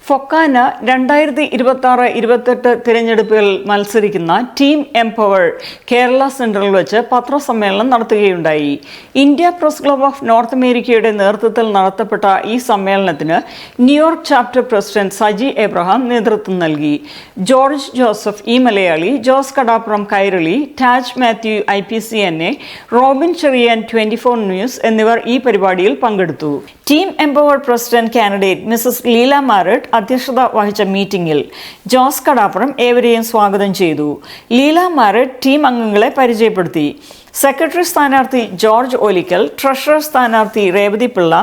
ഫൊക്കാന 2026-28 തിരഞ്ഞെടുപ്പുകളിൽ മത്സരിക്കുന്ന team empower Kerala സെൻറ്ററിൽ വെച്ച് പത്രസമ്മേളനം നടത്തുകയുണ്ടായി. India press club of North അമേരിക്കയുടെ നേതൃത്വത്തിൽ നടത്തപ്പെട്ട ഈ സമ്മേളനത്തിന് New York chapter president Saji Abraham നേതൃത്വം നൽകി. ജോർജ് ജോസഫ് ഈ മലയാളി, ജോസ് കടാപ്പുറം കൈരളി, ടാജ് മാത്യു IPCNA, റോബിൻ ചെറിയാൻ 24 ന്യൂസ് എന്നിവർ ഈ പരിപാടിയിൽ പങ്കെടുത്തു. Team empower president candidate Mrs Leela Marett അധ്യക്ഷത വഹിച്ച മീറ്റിംഗിൽ ജോസ് കടാപ്പുറം ഏവരെയും സ്വാഗതം ചെയ്തു. ലീല മാരറ്റ് ടീം അംഗങ്ങളെ പരിചയപ്പെടുത്തി. സെക്രട്ടറി സ്ഥാനാർത്ഥി ജോർജ് ഒലിക്കൽ, ട്രഷറർ സ്ഥാനാർത്ഥി രേവതി പിള്ള,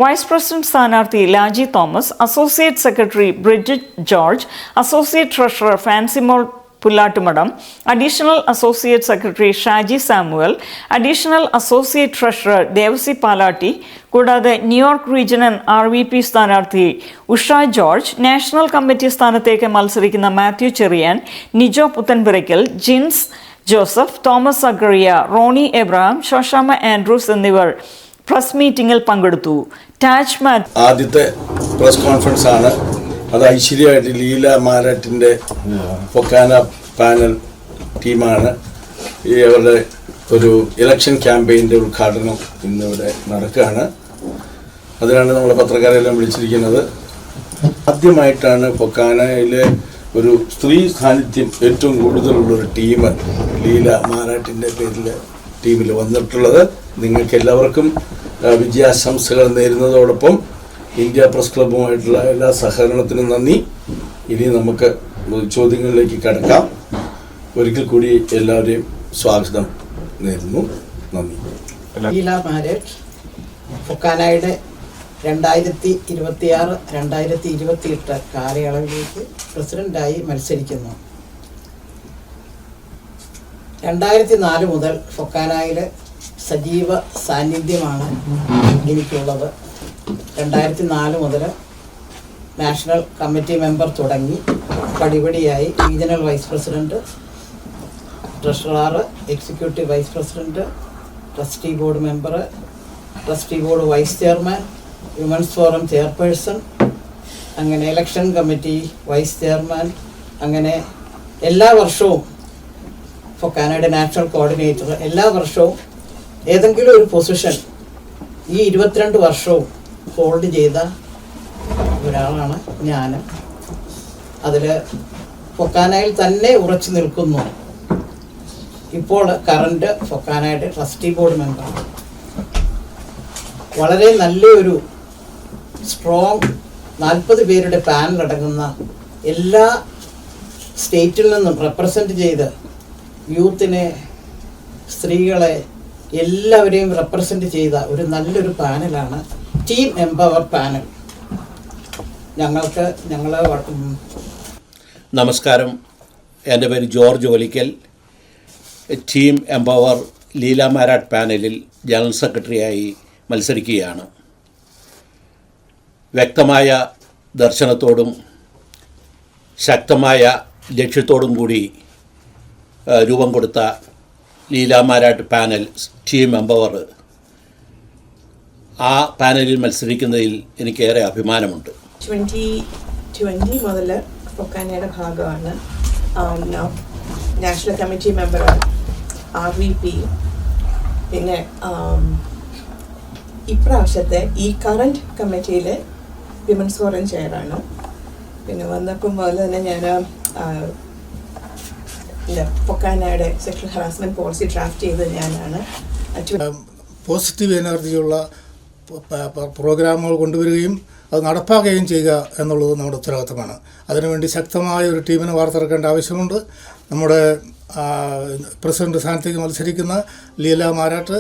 വൈസ് പ്രസിഡന്റ് സ്ഥാനാർത്ഥി Laji Thomas, associate secretary Brigit George, associate treasurer Fancymol Pullattumadam, additional associate secretary Shaji Samuel, additional associate treasurer Devasi Palatty, കൂടാതെ ന്യൂയോർക്ക് റീജിയണൽ RVP സ്ഥാനാർത്ഥി ഉഷ ജോർജ്, നാഷണൽ കമ്മിറ്റി സ്ഥാനത്തേക്ക് മത്സരിക്കുന്ന മാത്യു ചെറിയാൻ, നിജോ പുത്തൻപുരയ്ക്കൽ, ജിൻസ് ജോസഫ്, തോമസ് സക്കറിയ, റോണി എബ്രഹാം, ശോശാമ ആൻഡ്രൂസ് എന്നിവർ പ്രസ് മീറ്റിംഗിൽ പങ്കെടുത്തു. ആദ്യത്തെ പ്രസ് കോൺഫറൻസ് ആണ്. അത് ഐശ്വര്യമായിട്ട് ലീല മാരറ്റിൻ്റെ ഫൊക്കാന പാനൽ ടീമാണ് അവരുടെ ഒരു ഇലക്ഷൻ ക്യാമ്പയിൻ്റെ ഉദ്ഘാടനം ഇന്നിവിടെ നടക്കുകയാണ്. അതിനാണ് നമ്മൾ പത്രക്കാരെല്ലാം വിളിച്ചിരിക്കുന്നത്. ആദ്യമായിട്ടാണ് ഫൊക്കാനയിലെ ഒരു സ്ത്രീ സാന്നിധ്യം ഏറ്റവും കൂടുതലുള്ളൊരു ടീം ലീല മാരാട്ടിൻ്റെ പേരിൽ ടീമിൽ വന്നിട്ടുള്ളത്. നിങ്ങൾക്ക് എല്ലാവർക്കും വിജയാശംസകൾ നേരുന്നതോടൊപ്പം ഇന്ത്യ പ്രസ് ക്ലബ്ബുമായിട്ടുള്ള എല്ലാ സഹകരണത്തിനും നന്ദി. ഇനി നമുക്ക് ചോദ്യങ്ങളിലേക്ക് കടക്കാം. ഒരിക്കൽ കൂടി എല്ലാവരെയും സ്വാഗതം നേരുന്നു. നന്ദി. ലീല മാരറ്റ് ഫൊക്കാനയുടെ 2026-2028 കാലയളവിലേക്ക് പ്രസിഡന്റായി മത്സരിക്കുന്നു. 2004 മുതൽ ഫൊക്കാനയിൽ സജീവ സാന്നിധ്യമാണ് എനിക്കുള്ളത്. 2004 മുതൽ നാഷണൽ കമ്മിറ്റി മെമ്പർ തുടങ്ങി പടിപടിയായി regional vice president, treasurer, executive vice president, trustee board member, trustee board vice chairman, women's forum chairperson, അങ്ങനെ ഇലക്ഷൻ കമ്മിറ്റി വൈസ് ചെയർമാൻ, അങ്ങനെ എല്ലാ വർഷവും ഫൊക്കാനയുടെ നാഷണൽ കോർഡിനേറ്റർ, എല്ലാ വർഷവും ഏതെങ്കിലും ഒരു പൊസിഷൻ ഈ 22 വർഷവും ഹോൾഡ് ചെയ്ത ഒരാളാണ് ഞാൻ. അതിൽ ഫൊക്കാനയിൽ തന്നെ ഉറച്ചു നിൽക്കുന്നു. ഇപ്പോൾ കറണ്ട് ഫൊക്കാനയുടെ ട്രസ്റ്റി ബോർഡ് മെമ്പറാണ്. വളരെ നല്ലൊരു സ്ട്രോങ് 40 പേരുടെ പാനൽ അടങ്ങുന്ന എല്ലാ സ്റ്റേറ്റിൽ നിന്നും റെപ്രസെൻ്റ് ചെയ്ത് യൂത്തിനെ, സ്ത്രീകളെ എല്ലാവരെയും റെപ്രസെൻ്റ് ചെയ്ത ഒരു നല്ലൊരു പാനലാണ് ടീം എംപവർ പാനൽ. നമസ്കാരം. എൻ്റെ പേര് ജോർജ് ഒലിക്കൽ. ടീം എംപവർ ലീല മാരാട്ട് പാനലിൽ ജനറൽ സെക്രട്ടറിയായി മത്സരിക്കുകയാണ്. വ്യക്തമായ ദർശനത്തോടും ശക്തമായ ലക്ഷ്യത്തോടും കൂടി രൂപം കൊടുത്ത Leela Maratt panel team empower, ആ പാനലിൽ മത്സരിക്കുന്നതിൽ എനിക്കേറെ അഭിമാനമുണ്ട്. 2020 മുതൽ ഫൊക്കാനയുടെ ഭാഗമാണ്. നാഷണൽ കമ്മിറ്റി മെമ്പർ, RVP, പിന്നെ ഇപ്രാവശ്യത്തെ ഈ കറണ്ട് കമ്മിറ്റിയിലെ വിമൻസ് ഫോറം ചെയറാണ്. പിന്നെ വന്നപ്പം പോലെ തന്നെ ഞാൻ ഫൊക്കാനയുടെ സെക്ഷൽ ഹറാസ്മെൻറ്റ് പോളിസി ഡ്രാഫ്റ്റ് ചെയ്തത് ഞാനാണ്. പോസിറ്റീവ് എനർജിയുള്ള പ്രോഗ്രാമുകൾ കൊണ്ടുവരികയും അത് നടപ്പാക്കുകയും ചെയ്യുക എന്നുള്ളത് നമ്മുടെ ഉത്തരവാദിത്തമാണ്. അതിനുവേണ്ടി ശക്തമായ ഒരു ടീമിനെ വാർത്തെടുക്കേണ്ട ആവശ്യമുണ്ട്. നമ്മുടെ പ്രസിഡന്റ് സ്ഥാനത്തേക്ക് മത്സരിക്കുന്ന ലീല മാരാട്ട്,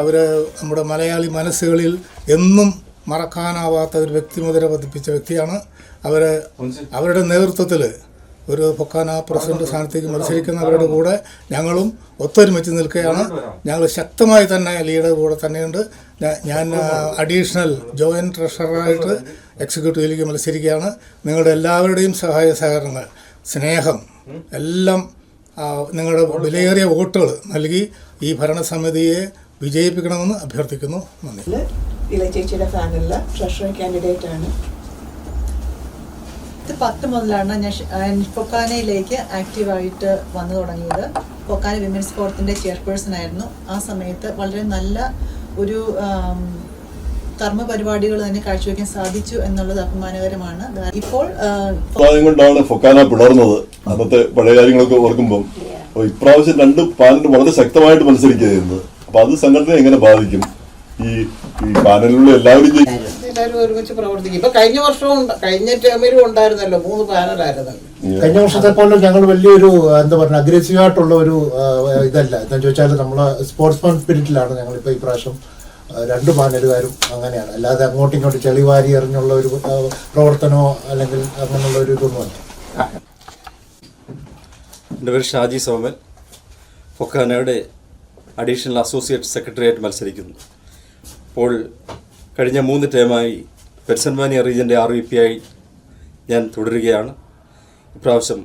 അവർ നമ്മുടെ മലയാളി മനസ്സുകളിൽ എന്നും മറക്കാനാവാത്ത ഒരു വ്യക്തിമുദ്ര പതിപ്പിച്ച വ്യക്തിയാണ്. അവരുടെ നേതൃത്വത്തിൽ ഒരു ഫൊക്കാന പ്രസിഡന്റ് സ്ഥാനത്തേക്ക് മത്സരിക്കുന്നവരുടെ കൂടെ ഞങ്ങളും ഒത്തൊരുമിച്ച് നിൽക്കുകയാണ്. ഞങ്ങൾ ശക്തമായി തന്നെ ലീഡർ കൂടെ തന്നെയുണ്ട്. ഞാൻ അഡീഷണൽ ജോയിൻറ്റ് ട്രഷററായിട്ട് എക്സിക്യൂട്ടീവിലേക്ക് മത്സരിക്കുകയാണ്. നിങ്ങളുടെ എല്ലാവരുടെയും സഹായ സഹകരണങ്ങൾ, സ്നേഹം എല്ലാം, നിങ്ങളുടെ വിലയേറിയ വോട്ടുകൾ നൽകി ഈ ഭരണസമിതിയെ വിജയിപ്പിക്കണമെന്ന് അഭ്യർത്ഥിക്കുന്നു. നന്ദി. ചേച്ചിയുടെ ഫാനലിൽ ട്രഷറർ കാൻഡിഡേറ്റ് ആണ്. 2010 മുതലാണ് ഞാൻ ഫൊക്കാനയിലേക്ക് ആക്റ്റീവായിട്ട് വന്നു തുടങ്ങിയത്. ഫൊക്കാന വിമൻസ് ഫോറത്തിൻ്റെ ചെയർപേഴ്സൺ ആയിരുന്നു. ആ സമയത്ത് വളരെ നല്ല ഒരു കർമ്മ പരിപാടികൾ തന്നെ കാഴ്ചവെക്കാൻ സാധിച്ചു എന്നുള്ളത് അഭിമാനകരമാണ്. ഇപ്പോൾ കൊണ്ടാണ് ഫൊക്കാന പിളർന്നത്. അന്നത്തെ പഴയ കാര്യങ്ങളൊക്കെ ഓർക്കുമ്പം ഇപ്രാവശ്യം 2 പാനൽ വളരെ ശക്തമായിട്ട് മത്സരിക്കുകയായിരുന്നു. അപ്പൊ അത് സംഘടന എങ്ങനെ ബാധിക്കും? ഈ പാനലിലുള്ള എല്ലാവരും ഒരുമിച്ച് പ്രവർത്തിക്കും. ഇപ്പൊ കഴിഞ്ഞ വർഷവും കഴിഞ്ഞ ടേമിലും ഉണ്ടായിരുന്നല്ലോ 3 പാനലായിരുന്നു. കഴിഞ്ഞ വർഷത്തെ പോലെ ഞങ്ങൾ വലിയൊരു എന്താ പറയുക അഗ്രസീവ് ആയിട്ടുള്ള ഒരു ഇതല്ല. എന്താ ചോദിച്ചാൽ നമ്മൾ സ്പോർട്സ്മാൻ സ്പിരിറ്റിലാണ് ഞങ്ങളിപ്പോൾ ഈ പ്രാവശ്യം 2 പാനലുകാരും അങ്ങനെയാണ്. അല്ലാതെ അങ്ങോട്ടും ഇങ്ങോട്ടും ചെളിവാരി എറിഞ്ഞുള്ള ഒരു പ്രവർത്തനമോ അല്ലെങ്കിൽ അങ്ങനെയുള്ള ഒരു ഇതൊന്നുമല്ല. എൻ്റെ പേര് ഷാജി സോമൻ. ഫൊക്കാനയുടെ അഡീഷണൽ അസോസിയേറ്റ് സെക്രട്ടറിയായിട്ട് മത്സരിക്കുന്നു. അപ്പോൾ കഴിഞ്ഞ 3 ടേമായി പെൻസിൽവാനിയ റീജിയൻ്റെ RVP ആയി ഞാൻ തുടരുകയാണ്. ഇപ്രാവശ്യം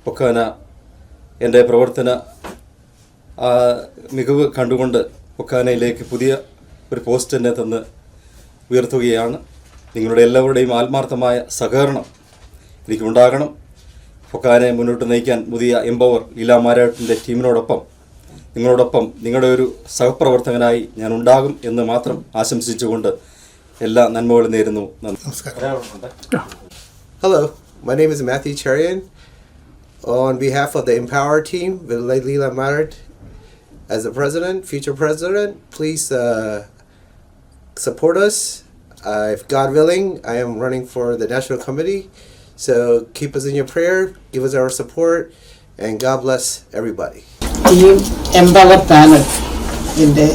ഫൊക്കാന എൻ്റെ പ്രവർത്തന മികവ് കണ്ടുകൊണ്ട് ഫൊക്കാനയിലേക്ക് പുതിയ ഒരു പോസ്റ്റ് തന്നെ തന്ന് ഉയർത്തുകയാണ്. നിങ്ങളുടെ എല്ലാവരുടെയും ആത്മാർത്ഥമായ സഹകരണം എനിക്കുണ്ടാകണം. ഫൊക്കാനെ മുന്നോട്ട് നയിക്കാൻ പുതിയ എംപവർ ലീല മാരാട്ടിൻ്റെ ടീമിനോടൊപ്പം നിങ്ങളോടൊപ്പം നിങ്ങളുടെ ഒരു സഹപ്രവർത്തകനായി ഞാൻ ഉണ്ടാകും എന്ന് മാത്രം ആശംസിച്ചുകൊണ്ട് എല്ലാ നന്മകളും നേരുന്നു. Hello, my name is Matthew Cherian. On behalf of the Empower team with Leila Marat as the president, future president, please support us. If God willing, I am running for the national committee. So keep us in your prayer, give us our support, and God bless everybody. Team empower panel ഇതിന്റെ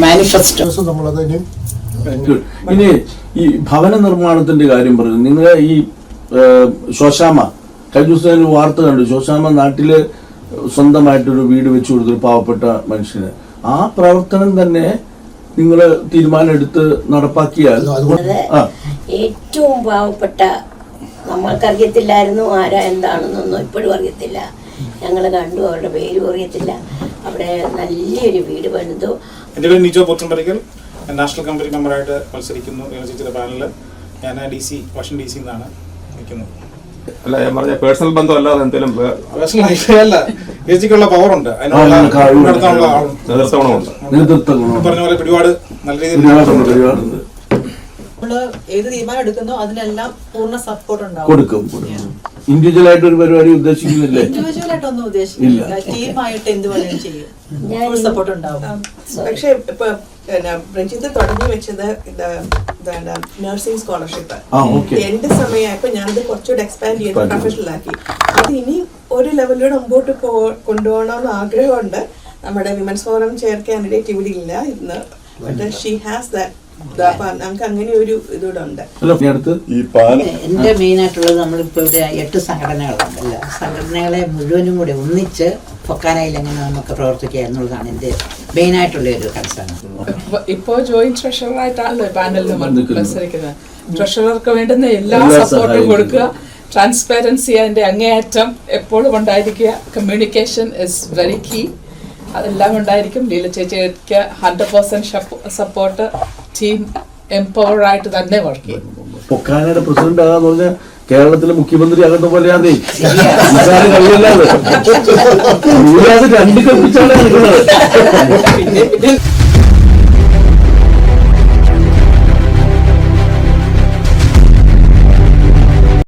manifesto നമ്മളത് ഇനിയും ഇനി ഈ ഭവന നിർമ്മാണത്തിന്റെ കാര്യം പറഞ്ഞു. നിങ്ങളെ ഈ ശോശാമ കഴിഞ്ഞ ദിവസം വാർത്ത കണ്ടു. ശോശാമ നാട്ടില് സ്വന്തമായിട്ടൊരു വീട് വെച്ചു കൊടുത്തൊരു പാവപ്പെട്ട മനുഷ്യന്. ആ പ്രവർത്തനം തന്നെ നിങ്ങൾ തീരുമാനം എടുത്ത് നടപ്പാക്കിയാൽ ഏറ്റവും പാവപ്പെട്ട നമ്മൾക്കറിയത്തില്ലായിരുന്നു ആരാ എന്താണെന്നൊന്നും ഇപ്പോഴും അറിയത്തില്ല. ഞങ്ങൾ കണ്ടു, അവരുടെ പേരും അറിയത്തില്ല. അവിടെ നല്ലൊരു വീട് പണിതു. എൻ്റെ പേര് നിജോ പോത്തമ്പരിക്കൽ. നാഷണൽ കമ്മിറ്റി മെമ്പറായിട്ട് മത്സരിക്കുന്നു ചേച്ചിയുടെ പാനലിൽ. ഞാൻ വാഷിംഗ്ടൺ DC നിന്നാണ് നിൽക്കുന്നത്. അല്ല, ഞാൻ പറഞ്ഞ പേഴ്സണൽ ബന്ധം അല്ലാതെ എന്തെങ്കിലും പേഴ്സണൽ അല്ല, ചേച്ചിക്കുള്ള പവറുണ്ട്, പറഞ്ഞ പോലെ പിടിപാട് നല്ല രീതിയിൽ ഏത് തീരുമാനം എടുക്കുന്നോ അതിനെല്ലാം പൂർണ്ണ സപ്പോർട്ട് ഉണ്ടാവും. കൊടുക്കും. ഇൻഡിവിജ്വൽ ആയിട്ട് ഒരു പരിപാടി ഉദ്ദേശിക്കുന്നില്ലേ? ഇൻഡിവിജ്വലായിട്ടൊന്നും ഉദ്ദേശിക്കുന്നില്ല. ടീമായിട്ട് എന്ത് വേണമെങ്കിലും ചെയ്യും, സപ്പോർട്ട് ഉണ്ടാവും. പക്ഷേ ഇപ്പൊ രഞ്ജിത്ത് തുടങ്ങി വെച്ചത് നഴ്സിംഗ് സ്കോളർഷിപ്പ് എന്റെ സമയമായപ്പോ ഞാനത് കുറച്ചുകൂടെ എക്സ്പാൻഡ് ചെയ്ത് പ്രൊഫഷണൽ ആക്കി. അത് ഇനി ഒരു ലെവലിലൂടെ മുമ്പോട്ട് കൊണ്ടുപോകണമെന്ന് ആഗ്രഹമുണ്ട്. നമ്മുടെ വിമൻസ് ഫോറം ചെയർ കാൻഡിഡേറ്റ് ഇവിടെ ഇല്ല ഇന്ന്. She has that. നമുക്ക് അങ്ങനെ ഒരു ഇതൂടെ ഉണ്ട്. എന്റെ മെയിൻ ആയിട്ടുള്ളത് നമ്മളിപ്പോ ഇവിടെ 8 സംഘടനകളുണ്ടല്ലോ. സംഘടനകളെ മുഴുവനും കൂടെ ഒന്നിച്ച് ഫൊക്കാനയിൽ എങ്ങനെ നമുക്ക് പ്രവർത്തിക്കുക എന്നുള്ളതാണ് എന്റെ മെയിൻ ആയിട്ടുള്ള ഒരു കൺസേൺ. ഇപ്പോ ജോയിന്റ് ട്രഷററായിട്ടാണല്ലോ പാനലിൽ മത്സരിക്കുന്നത്. ട്രഷറർക്ക് വേണ്ടുന്ന എല്ലാ സപ്പോർട്ടും കൊടുക്കുക. ട്രാൻസ്പെറൻസി അതിന്റെ അങ്ങേയറ്റം എപ്പോഴും ഉണ്ടായിരിക്കുക. Communication is very key. അതെല്ലാം ഉണ്ടായിരിക്കും. ലീല ചേച്ചിക്ക് 100% സപ്പോർട്ട്. ടീം എംപവർ ആയിട്ട് തന്നെ വർക്ക് ചെയ്യും. ഫൊക്കാനയുടെ പ്രസിഡന്റ് ആകാന്ന് പറഞ്ഞാൽ കേരളത്തിലെ മുഖ്യമന്ത്രി ആകുന്ന പോലെയാണേ. കഴിയല്ലാതെ 2 കൽപ്പിച്ചാണ് നിൽക്കുന്നത്.